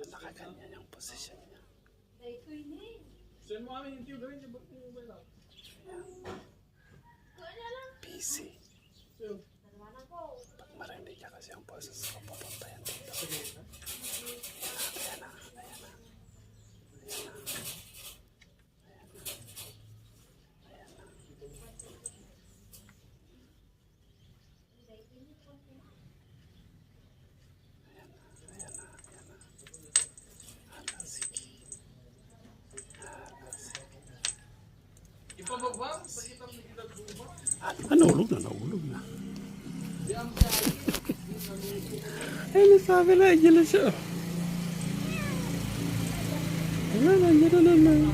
Nakaganyan yung posisyon niya. Busy. Pag marinig niya kasi yung boses ko, papunta yan dito. Ayan na, ayan na. Nahulog na, nahulog na. Ay, nasabi na, yan na siya. Wala na, yan na na.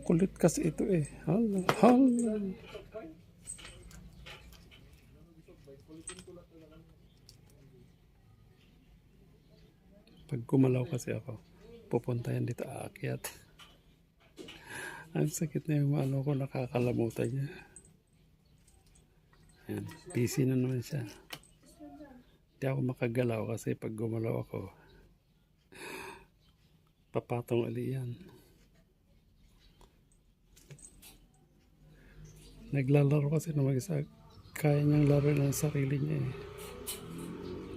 Kulit kasi ito eh. Hala, hala. Pag gumalaw kasi ako, pupunta yan dito, aakyat. Ang sakit na yung ano ko, nakakalamutan niya. Ayan, busy na naman siya. Hindi ako makagalaw kasi pag gumalaw ako, papatong ulit yan. Naglalaro kasi na mag-isa. Kaya niyang laro ng sarili niya eh.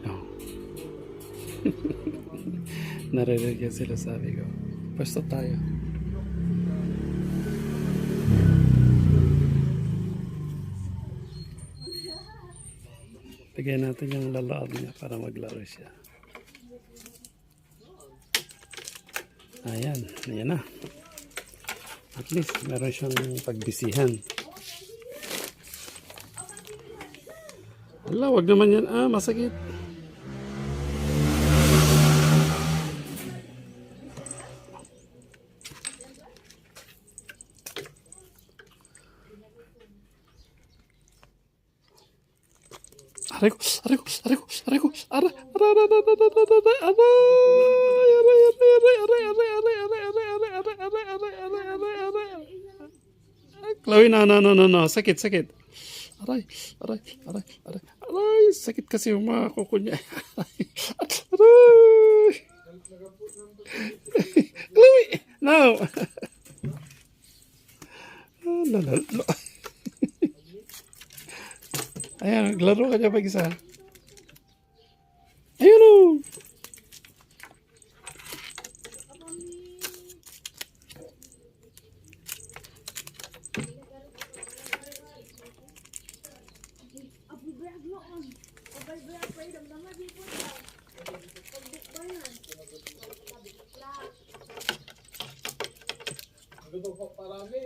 Oh. Narinig yan sila, sabi ko. Basta tayo. Bigyan natin yung lalaad niya para maglaro siya. Ayan, ayan na. At least meron siyang pagbisihan. Ala, wag naman yan. Ah, masakit. Aray ko, aray ko, aray ko, aray ko, aray, aray, aray, aray, Chloe, no, sakit, sakit. Aray, aray, aray, aray, aray, sakit kasi yung mga kuko niya. Aray, Chloe, no. Lalalo. Ayan, laro ka niya pag-isa. Ayun o. Ano ba parami?